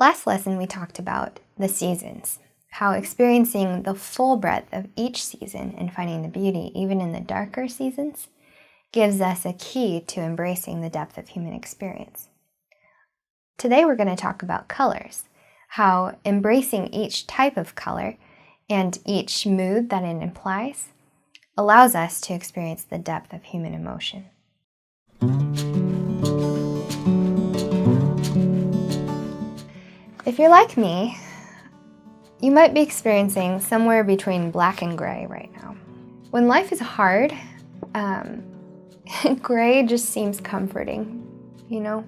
Last lesson we talked about the seasons, how experiencing the full breadth of each season and finding the beauty even in the darker seasons gives us a key to embracing the depth of human experience. Today we're going to talk about colors, how embracing each type of color and each mood that it implies allows us to experience the depth of human emotion. If you're like me, you might be experiencing somewhere between black and gray right now. When life is hard, gray just seems comforting, you know?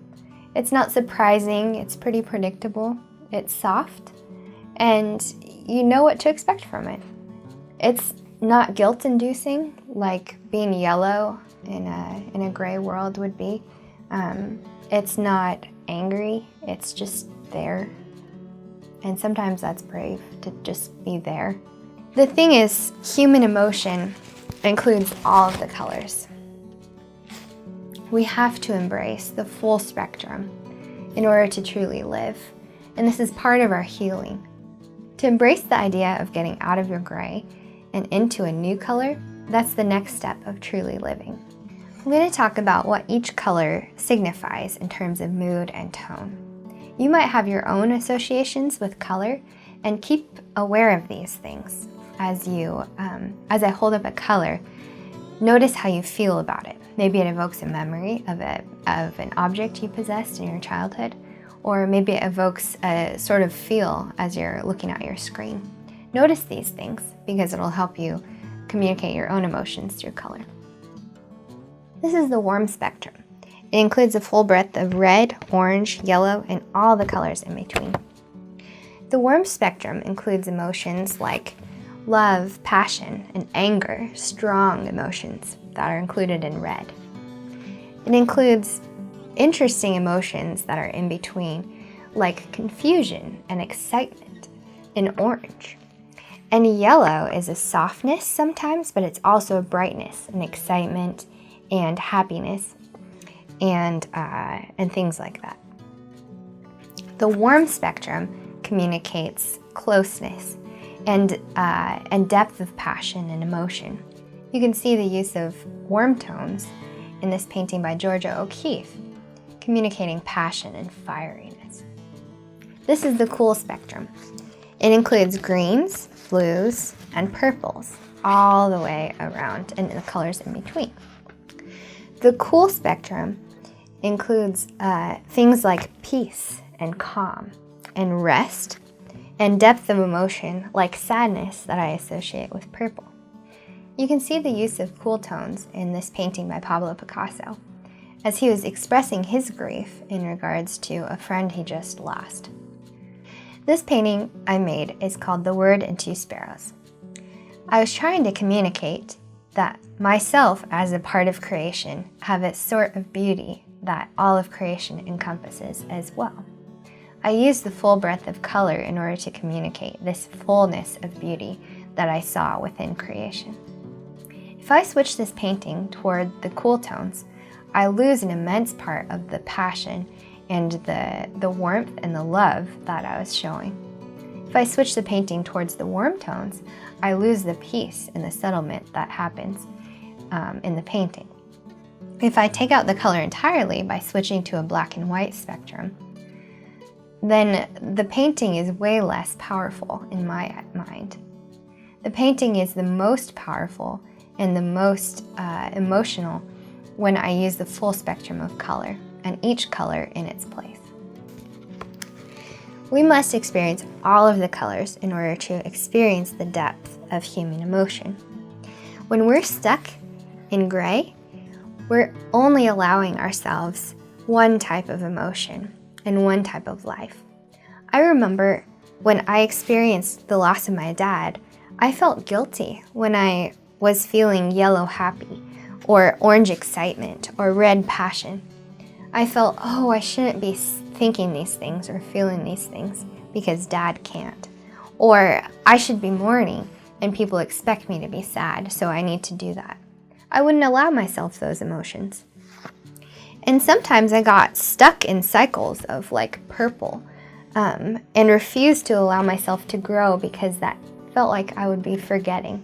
It's not surprising, it's pretty predictable, it's soft, and you know what to expect from it. It's not guilt-inducing like being yellow in a gray world would be. It's not angry, it's just there. And sometimes that's brave to just be there. The thing is, human emotion includes all of the colors. We have to embrace the full spectrum in order to truly live. And this is part of our healing. To embrace the idea of getting out of your gray and into a new color, that's the next step of truly living. I'm going to talk about what each color signifies in terms of mood and tone. You might have your own associations with color, and keep aware of these things. As I hold up a color, notice how you feel about it. Maybe it evokes a memory of an object you possessed in your childhood, or maybe it evokes a sort of feel as you're looking at your screen. Notice these things because it'll help you communicate your own emotions through color. This is the warm spectrum. It includes a full breadth of red, orange, yellow, and all the colors in between. The warm spectrum includes emotions like love, passion, and anger, strong emotions that are included in red. It includes interesting emotions that are in between, like confusion and excitement in orange. And yellow is a softness sometimes, but it's also a brightness and excitement and happiness and things like that. The warm spectrum communicates closeness and depth of passion and emotion. You can see the use of warm tones in this painting by Georgia O'Keeffe, communicating passion and fieriness. This is the cool spectrum. It includes greens, blues, and purples all the way around, and the colors in between. The cool spectrum includes things like peace and calm and rest and depth of emotion like sadness that I associate with purple. You can see the use of cool tones in this painting by Pablo Picasso as he was expressing his grief in regards to a friend he just lost. This painting I made is called The Word and Two Sparrows. I was trying to communicate that myself as a part of creation have a sort of beauty that all of creation encompasses as well. I used the full breadth of color in order to communicate this fullness of beauty that I saw within creation. If I switch this painting toward the cool tones, I lose an immense part of the passion and the warmth and the love that I was showing. If I switch the painting towards the warm tones, I lose the peace and the settlement that happens in the painting. If I take out the color entirely by switching to a black and white spectrum, then the painting is way less powerful in my mind. The painting is the most powerful and the most emotional when I use the full spectrum of color and each color in its place. We must experience all of the colors in order to experience the depth of human emotion. When we're stuck in gray, we're only allowing ourselves one type of emotion and one type of life. I remember when I experienced the loss of my dad, I felt guilty when I was feeling yellow happy or orange excitement or red passion. I felt, oh, I shouldn't be thinking these things or feeling these things because dad can't. Or I should be mourning and people expect me to be sad, so I need to do that. I wouldn't allow myself those emotions. And sometimes I got stuck in cycles of like purple and refused to allow myself to grow because that felt like I would be forgetting.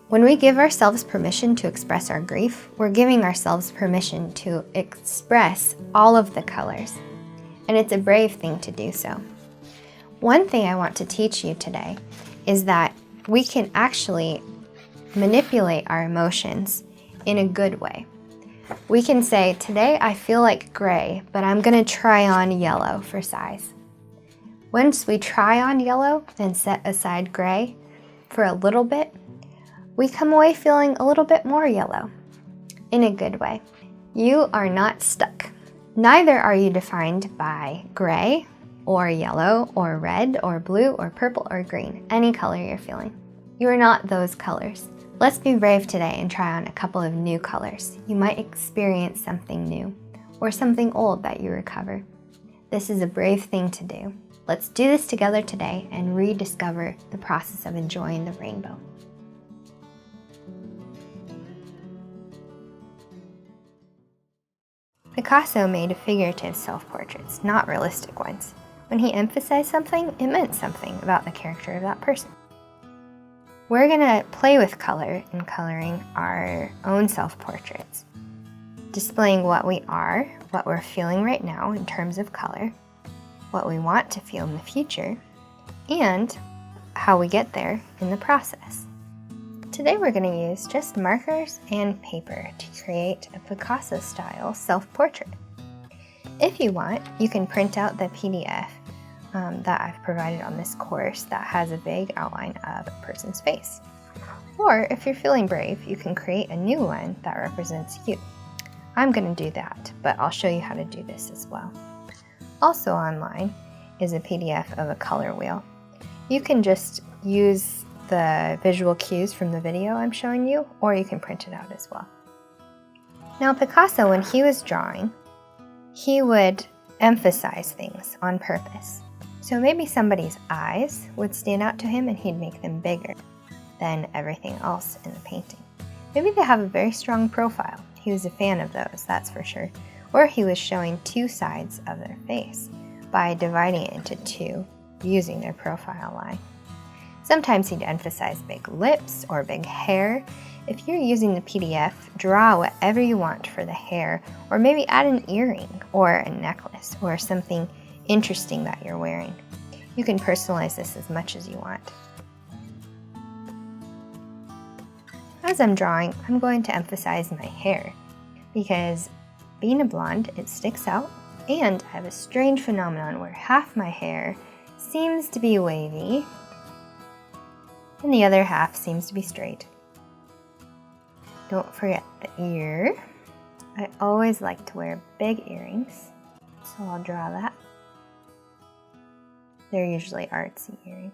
When we give ourselves permission to express our grief, we're giving ourselves permission to express all of the colors, and it's a brave thing to do so. One thing I want to teach you today is that we can actually manipulate our emotions in a good way. We can say, today I feel like gray, but I'm gonna try on yellow for size. Once we try on yellow and set aside gray for a little bit, we come away feeling a little bit more yellow in a good way. You are not stuck. Neither are you defined by gray or yellow or red or blue or purple or green, any color you're feeling. You are not those colors. Let's be brave today and try on a couple of new colors. You might experience something new or something old that you recover. This is a brave thing to do. Let's do this together today and rediscover the process of enjoying the rainbow. Picasso made figurative self-portraits, not realistic ones. When he emphasized something, it meant something about the character of that person. We're gonna play with color in coloring our own self-portraits, displaying what we are, what we're feeling right now in terms of color, what we want to feel in the future, and how we get there in the process. Today we're going to use just markers and paper to create a Picasso-style self-portrait. If you want, you can print out the PDF that I've provided on this course that has a vague outline of a person's face. Or if you're feeling brave, you can create a new one that represents you. I'm going to do that, but I'll show you how to do this as well. Also online is a PDF of a color wheel. You can just use the visual cues from the video I'm showing you, or you can print it out as well. Now Picasso, when he was drawing, he would emphasize things on purpose. So maybe somebody's eyes would stand out to him and he'd make them bigger than everything else in the painting. Maybe they have a very strong profile. He was a fan of those, that's for sure. Or he was showing two sides of their face by dividing it into two using their profile line. Sometimes he'd emphasize big lips or big hair. If you're using the PDF, draw whatever you want for the hair, or maybe add an earring or a necklace or something interesting that you're wearing. You can personalize this as much as you want. As I'm drawing, I'm going to emphasize my hair because being a blonde, it sticks out, and I have a strange phenomenon where half my hair seems to be wavy and the other half seems to be straight. Don't forget the ear. I always like to wear big earrings, so I'll draw that. They're usually artsy earrings.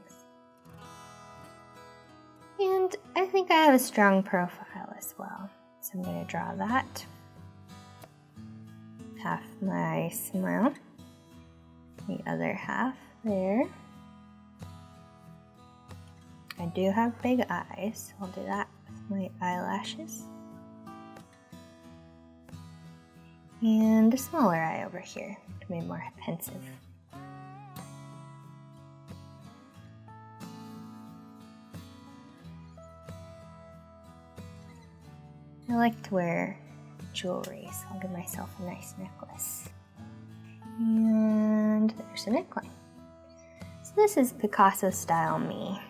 And I think I have a strong profile as well, so I'm going to draw that. Half my smile, the other half there. I do have big eyes, so I'll do that with my eyelashes. And a smaller eye over here to be more pensive. I like to wear jewelry, so I'll give myself a nice necklace. And there's a neckline. So this is Picasso style me.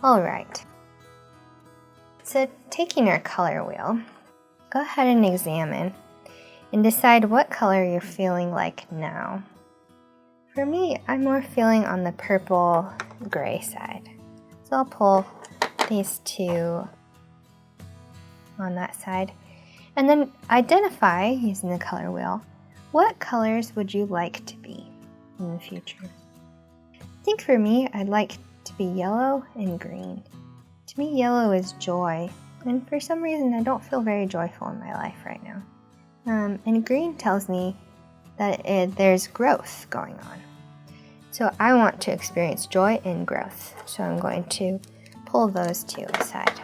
Alright. So taking our color wheel, go ahead and examine and decide what color you're feeling like now. For me, I'm more feeling on the purple gray side. So I'll pull these two on that side, and then identify, using the color wheel, what colors would you like to be in the future? I think for me, I'd like to be yellow and green. To me, yellow is joy, and for some reason I don't feel very joyful in my life right now. And green tells me that there's growth going on. So I want to experience joy and growth, so I'm going to pull those two aside.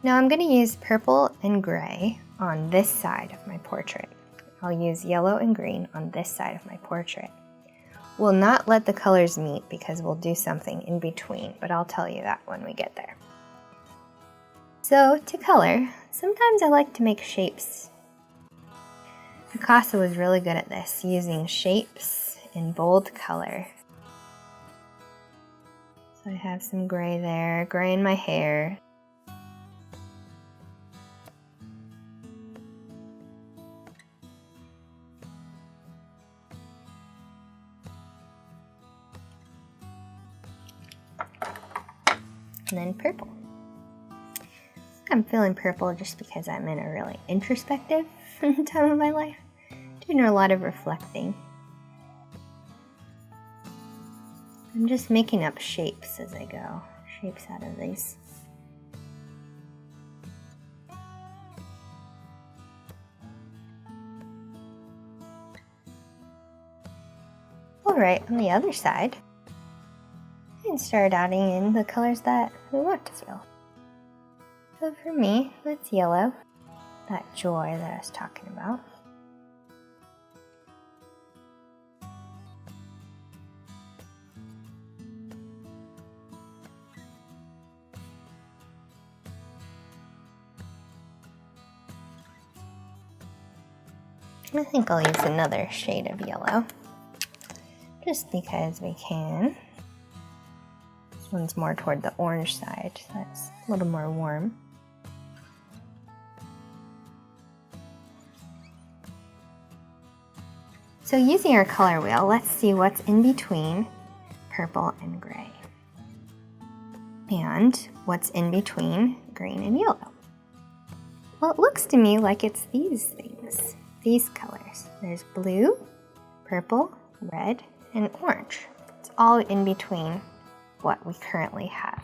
Now I'm going to use purple and gray on this side of my portrait. I'll use yellow and green on this side of my portrait. We'll not let the colors meet because we'll do something in between, but I'll tell you that when we get there. So to color, sometimes I like to make shapes. Picasso was really good at this, using shapes in bold color. So I have some gray there, gray in my hair. And then purple. I'm feeling purple just because I'm in a really introspective time of my life, doing a lot of reflecting. I'm just making up shapes as I go, shapes out of these. Alright, on the other side, we can start adding in the colors that we want to feel. So for me, that's yellow, that joy that I was talking about. I think I'll use another shade of yellow, just because we can. This one's more toward the orange side, so that's a little more warm. So using our color wheel, let's see what's in between purple and gray. And what's in between green and yellow. Well, it looks to me like it's these things, these colors. There's blue, purple, red, and orange. It's all in between what we currently have.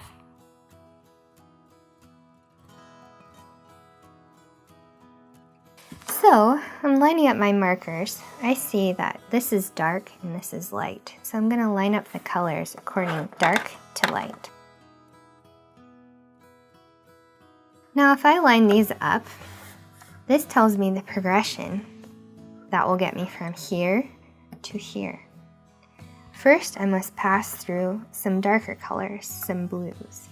So I'm lining up my markers. I see that this is dark and this is light. So I'm going to line up the colors according dark to light. Now if I line these up, this tells me the progression that will get me from here to here. First, I must pass through some darker colors, some blues.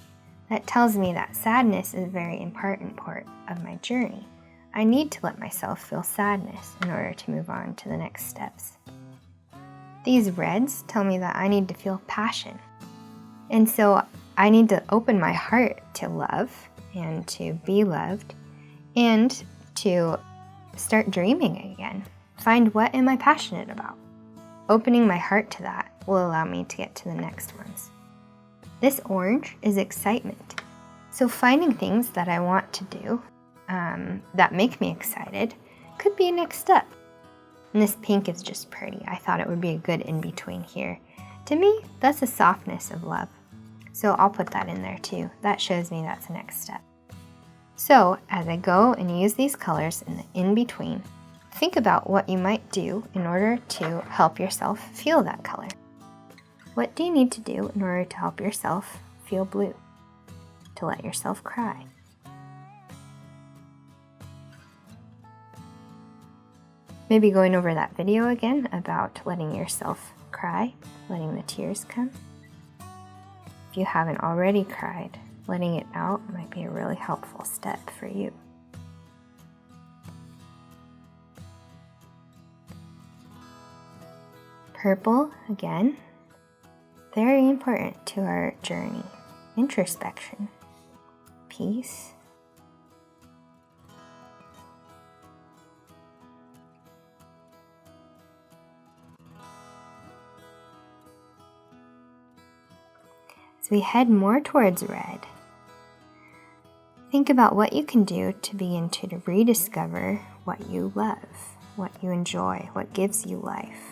That tells me that sadness is a very important part of my journey. I need to let myself feel sadness in order to move on to the next steps. These reds tell me that I need to feel passion. And so I need to open my heart to love and to be loved and to start dreaming again. Find what am I passionate about. Opening my heart to that will allow me to get to the next ones. This orange is excitement. So finding things that I want to do that make me excited could be a next step. And this pink is just pretty. I thought it would be a good in-between here. To me, that's a softness of love. So I'll put that in there too. That shows me that's the next step. So as I go and use these colors in the in-between, think about what you might do in order to help yourself feel that color. What do you need to do in order to help yourself feel blue? To let yourself cry? Maybe going over that video again about letting yourself cry, letting the tears come. If you haven't already cried, letting it out might be a really helpful step for you. Purple, again, very important to our journey. Introspection, peace. As we head more towards red, think about what you can do to begin to rediscover what you love, what you enjoy, what gives you life.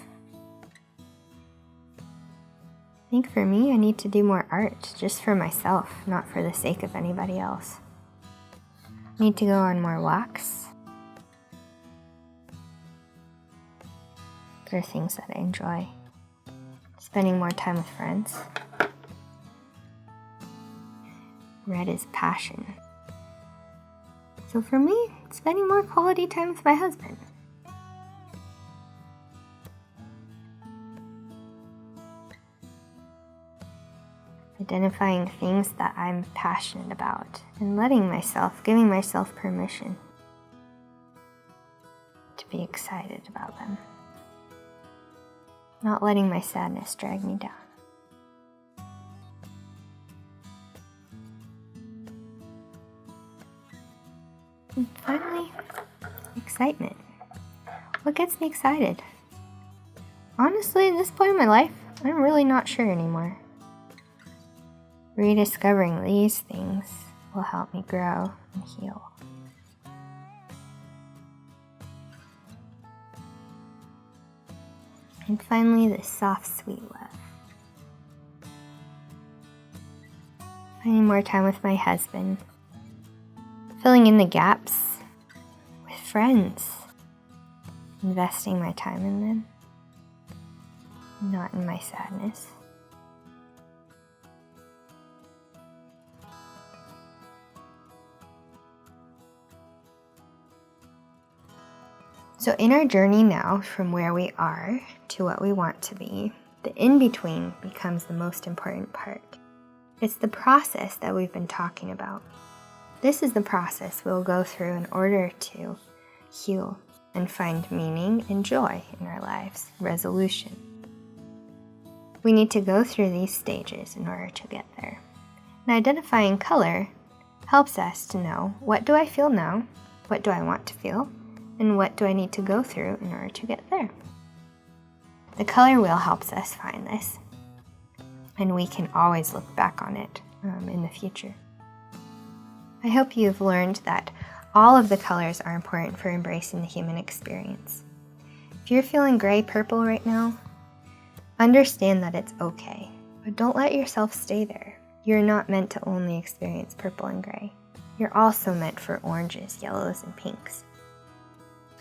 I think for me, I need to do more art just for myself, not for the sake of anybody else. I need to go on more walks. There are things that I enjoy. Spending more time with friends. Red is passion. So for me, spending more quality time with my husband. identifying things that I'm passionate about, and giving myself permission to be excited about them. Not letting my sadness drag me down. And finally, excitement. What gets me excited? Honestly, at this point in my life, I'm really not sure anymore. Rediscovering these things will help me grow and heal. And finally, this soft, sweet love. Finding more time with my husband. Filling in the gaps with friends. Investing my time in them. Not in my sadness. So in our journey now, from where we are to what we want to be, the in-between becomes the most important part. It's the process that we've been talking about. This is the process we'll go through in order to heal and find meaning and joy in our lives, resolution. We need to go through these stages in order to get there. And identifying color helps us to know, what do I feel now? What do I want to feel? And what do I need to go through in order to get there? The color wheel helps us find this, and we can always look back on it in the future. I hope you've learned that all of the colors are important for embracing the human experience. If you're feeling gray purple right now, understand that it's okay, but don't let yourself stay there. You're not meant to only experience purple and gray. You're also meant for oranges, yellows, and pinks.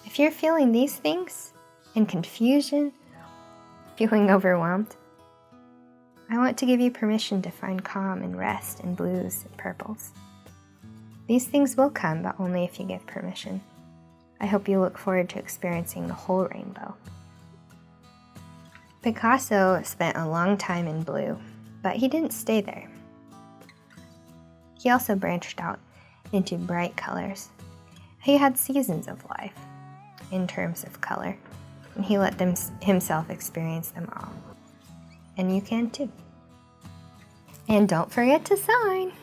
If you're feeling these things and confusion, feeling overwhelmed, I want to give you permission to find calm and rest in blues and purples. These things will come, but only if you give permission. I hope you look forward to experiencing the whole rainbow. Picasso spent a long time in blue, but he didn't stay there. He also branched out into bright colors. He had seasons of life in terms of color, and he let himself experience them all. And you can too. And don't forget to sign.